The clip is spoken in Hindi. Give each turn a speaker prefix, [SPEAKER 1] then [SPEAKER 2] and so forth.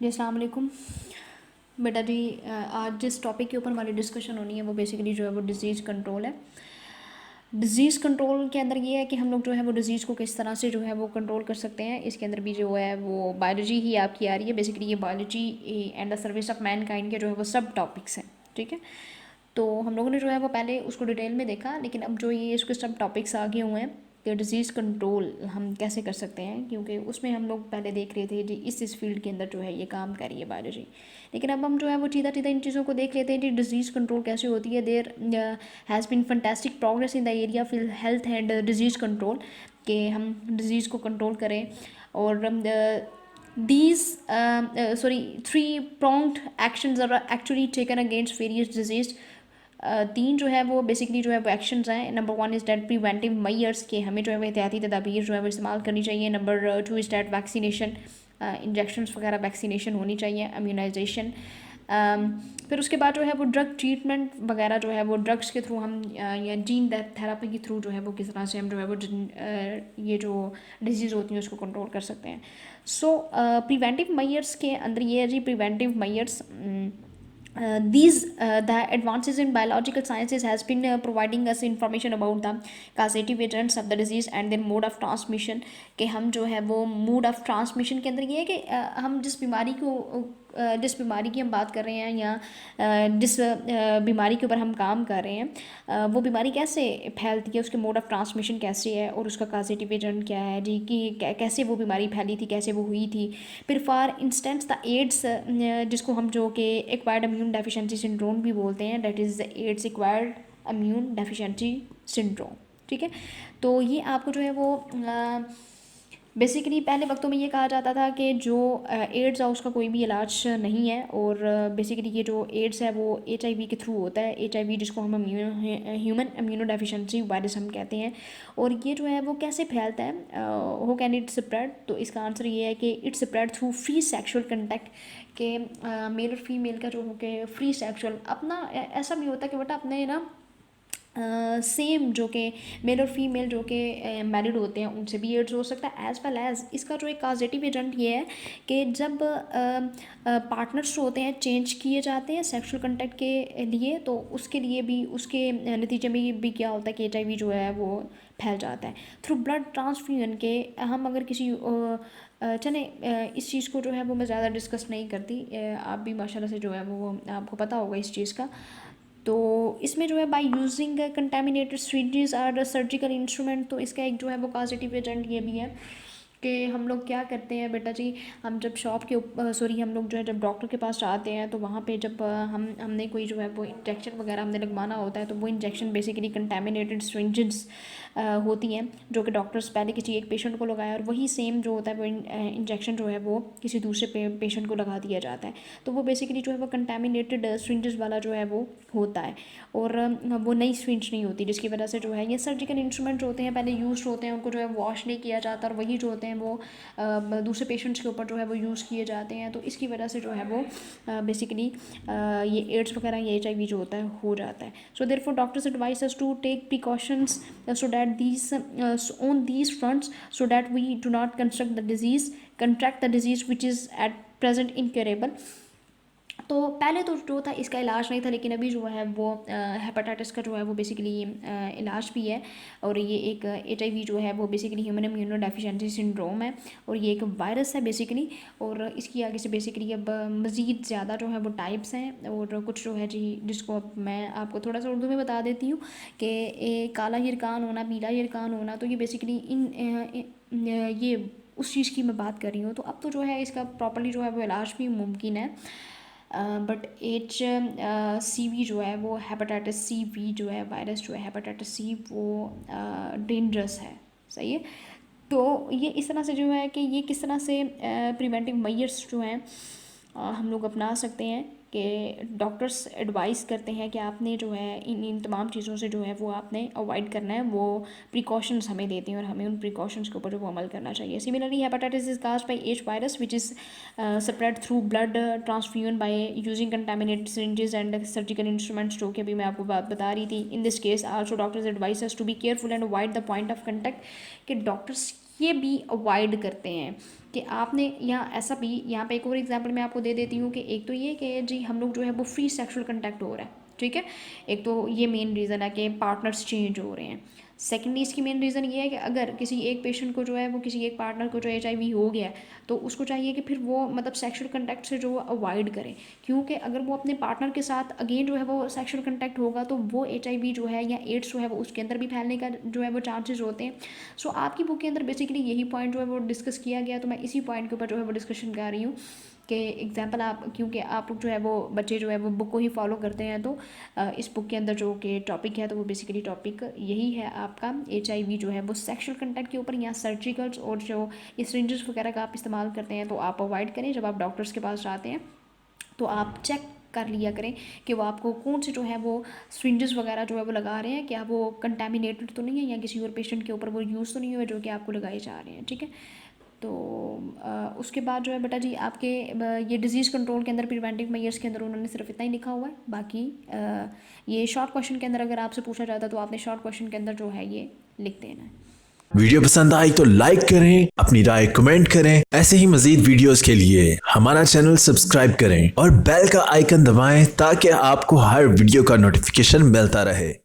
[SPEAKER 1] जी अस्सलाम वालेकुम। बेटा जी आज जिस टॉपिक के ऊपर हमारी डिस्कशन होनी है वो बेसिकली जो है वो डिज़ीज़ कंट्रोल है। डिज़ीज़ कंट्रोल के अंदर ये है कि हम लोग जो है वो डिज़ीज़ को किस तरह से जो है वो कंट्रोल कर सकते हैं। इसके अंदर भी जो है वो बायोलॉजी ही आपकी आ रही है। बेसिकली ये biology and the service of Mankind के जो है वो सब टॉपिक्स हैं, ठीक है। तो हम लोगों ने जो है वो पहले उसको डिटेल में देखा, लेकिन अब जो ये इसके सब टॉपिक्स आगे हुए हैं कि डिज़ीज़ कंट्रोल हम कैसे कर सकते हैं, क्योंकि उसमें हम लोग पहले देख रहे थे जी इस फील्ड के अंदर जो है ये काम कर रही है बायोलॉजी। लेकिन अब हम जो है वो सीधा सीधा इन चीज़ों को देख लेते हैं कि डिज़ीज़ कंट्रोल कैसे होती है। There has been fantastic progress in the area fill health and disease control, कि हम डिज़ीज़ को कंट्रोल करें। और these sorry 3 pronged actions are actually taken against various disease। तीन जो है वो बेसिकली जो है वो एक्शंस हैं। Number 1 is that preventive measures, के हमें जो है वो एहतियाती तदाबीर जो है वो इस्तेमाल करनी चाहिए। Number 2 is that vaccination, injections वगैरह वैक्सीनेशन होनी चाहिए, इम्यूनाइजेशन। फिर उसके बाद जो है वो ड्रग ट्रीटमेंट वगैरह जो है वो ड्रग्स के थ्रू हम या जीन थेरापी के थ्रू जो है वो किस तरह से हम जो है वो ये जो डिजीज़ होती हैं उसको कंट्रोल कर सकते हैं। सो प्रिवेंटिव मेजर्स के अंदर ये है जी, preventive measures the advances in biological sciences has been providing us information about the causative agents of the disease and their mode of transmission। कि हम जो है वो मोड ऑफ ट्रांसमिशन के अंदर ये है कि हम जिस बीमारी की हम बात कर रहे हैं या जिस बीमारी के ऊपर हम काम कर रहे हैं वो बीमारी कैसे फैलती है, उसके मोड ऑफ ट्रांसमिशन कैसे है और उसका कॉजेटिव एजेंट क्या है जी, कि कैसे वो बीमारी फैली थी, कैसे वो हुई थी। फिर फॉर इंस्टेंस द एड्स, जिसको हम जो कि एक्वायर्ड इम्यून डेफिशिएंसी सिंड्रोम भी बोलते हैं, that is ads acquired immune deficiency syndrome, ठीक है। तो ये आपको जो है वो बेसिकली पहले वक्तों में ये कहा जाता था कि जो एड्स है उसका कोई भी इलाज नहीं है, और बेसिकली ये जो एड्स है वो HIV के थ्रू होता है। HIV जिसको हम ह्यूमन इम्यूनो डेफिशिएंसी वायरस हम कहते हैं। और ये जो है वो कैसे फैलता है, हो कैन इट स्प्रेड, तो इसका आंसर ये है कि it spread through free sexual contact, के मेल और फीमेल का जो हो के फ्री सेक्शुअल अपना ऐसा भी होता है कि बेटा अपने ना सेम जो कि मेल और फीमेल जो कि मैरिड होते हैं उनसे भी एड्स हो सकता है। एज़ वेल एज़ इसका जो एक पॉजिटिव एजेंट ये है कि जब पार्टनर्स जो होते हैं चेंज किए जाते हैं सेक्सुअल कंटेक्ट के लिए, तो उसके लिए भी उसके नतीजे में भी क्या होता है कि HIV जो है वो फैल जाता है थ्रू ब्लड ट्रांसफ्यूजन के। हम अगर किसी चले इस चीज़ को जो है वो मैं ज़्यादा डिस्कस नहीं करती, आप भी माशाल्लाह से जो है वो आपको पता होगा इस चीज़ का। तो इसमें जो है बाय यूजिंग कंटेमिनेटेड सिरिंजेस और सर्जिकल इंस्ट्रूमेंट, तो इसका एक जो है वो पॉजिटिव एजेंट ये भी है कि हम लोग क्या करते हैं बेटा जी, हम जब शॉप के सॉरी हम लोग जो है जब डॉक्टर के पास आते हैं तो वहाँ पे जब हमने कोई जो है वो इंजेक्शन वगैरह हमने लगवाना होता है, तो वो इंजेक्शन बेसिकली कंटेमिनेटेड सिरिंजेस होती हैं जो कि डॉक्टर्स पहले किसी एक पेशेंट को लगाया और वही सेम जो होता है वो इंजेक्शन जो है वो किसी दूसरे पेशेंट को लगा दिया जाता है। तो वो बेसिकली जो है वो कंटेमिनेटेड सिरिंजेस वाला जो है वो होता है, और वो नई सिरिंज नहीं होती, जिसकी वजह से जो है ये सर्जिकल इंस्ट्रूमेंट होते हैं पहले यूज होते हैं, उनको जो है वॉश नहीं किया जाता और वही जो होते हैं वो दूसरे पेशेंट्स के ऊपर जो है वो यूज़ किए जाते हैं। तो इसकी वजह से जो है वो बेसिकली ये एड्स वगैरह ये HIV जो होता है हो जाता है। So therefore doctors advise us to take precautions so that these on these fronts, so that we do not contract the disease which is at present incurable। तो पहले तो जो था इसका इलाज नहीं था, लेकिन अभी जो है वो हेपेटाइटिस का जो है वो बेसिकली इलाज भी है। और ये एक HIV जो है वो basically human immuno deficiency syndrome है, और ये एक वायरस है बेसिकली। और इसकी आगे से बेसिकली अब मज़ीद ज़्यादा जो है वो टाइप्स हैं, और कुछ जो है जी जिसको अब मैं आपको थोड़ा सा उर्दू में बता देती हूँ कि काला हिरकान होना, पीला हिरकान होना, तो ये बेसिकली ये उस चीज़ की मैं बात कर रही हूँ। तो अब तो जो है इसका प्रॉपर्ली जो है वो इलाज भी मुमकिन है। बट HCV जो है वो हेपेटाइटिस C जो है वायरस जो है हेपेटाइटिस C वो डेंजरस है, सही है। तो ये इस तरह से जो है कि ये किस तरह से प्रिवेंटिव मेजर्स जो हैं हम लोग अपना सकते हैं, कि डॉक्टर्स एडवाइस करते हैं कि आपने जो है इन तमाम चीज़ों से जो है वो आपने अवॉइड करना है, वो प्रिकॉशंस हमें देते हैं और हमें उन प्रिकॉशंस के ऊपर जो वो अमल करना चाहिए। Similarly hepatitis is caused by H virus which is spread through blood transfusion by using contaminated syringes and surgical instruments, जो कि अभी मैं आपको बात बता रही थी। In this case also doctors advise us to be careful and avoid the point of contact, कि डॉक्टर्स ये भी अवॉइड करते हैं कि आपने यहाँ ऐसा भी, यहाँ पे एक और एग्जांपल मैं आपको दे देती हूँ कि एक तो ये कि जी हम लोग जो है वो फ्री सेक्सुअल कंटैक्ट हो रहा है, ठीक है, एक तो ये मेन रीज़न है कि पार्टनर्स चेंज हो रहे हैं। सेकेंडली इसकी मेन रीज़न ये है कि अगर किसी एक पेशेंट को जो है वो किसी एक पार्टनर को जो HIV हो गया है तो उसको चाहिए कि फिर वो मतलब सेक्सुअल कंटैक्ट से जो अवॉइड करे, क्योंकि अगर वो अपने पार्टनर के साथ अगेन जो है वो सेक्सुअल कंटैक्ट होगा तो वो HIV जो है या एड्स जो है वो उसके अंदर भी फैलने का जो है वो चांसेस होते हैं। सो आपकी बुक के अंदर बेसिकली यही पॉइंट जो है वो डिस्कस किया गया, तो मैं इसी पॉइंट के ऊपर जो है वो डिस्कशन कर रही हूँ कि एग्जांपल आप, क्योंकि आप जो है वो बच्चे जो है वो बुक को ही फॉलो करते हैं, तो इस बुक के अंदर जो कि टॉपिक है तो वो बेसिकली टॉपिक यही है आपका HIV जो है वो सेक्सुअल कंटेंट के ऊपर, या सर्जिकल्स और जो ये सिरिंजेस वगैरह का आप इस्तेमाल करते हैं तो आप अवॉइड करें। जब आप डॉक्टर्स के पास जाते हैं तो आप चेक कर लिया करें कि वो आपको कौन से जो है वो सिरिंजेस वगैरह जो है वो लगा रहे हैं, क्या वो कंटेमिनेटेड तो नहीं है या किसी और पेशेंट के ऊपर वो यूज़ तो नहीं हुए जो कि आपको लगाए जा रहे हैं, ठीक है। तो उसके बाद जो है बेटा जी आपके ये डिज़ीज़ कंट्रोल के अंदर प्रिवेंटिव मेजर्स के अंदर उन्होंने सिर्फ इतना ही लिखा हुआ है। बाकी ये शॉर्ट क्वेश्चन के अंदर अगर आपसे पूछा जाता तो आपने शॉर्ट क्वेश्चन के अंदर जो है ये लिख देना है।
[SPEAKER 2] वीडियो पसंद आई तो लाइक करें, अपनी राय कमेंट करें। ऐसे ही मजीद वीडियोस के लिए हमारा चैनल सब्सक्राइब करें और बेल का आइकन दबाएं ताकि आपको हर वीडियो का नोटिफिकेशन मिलता रहे।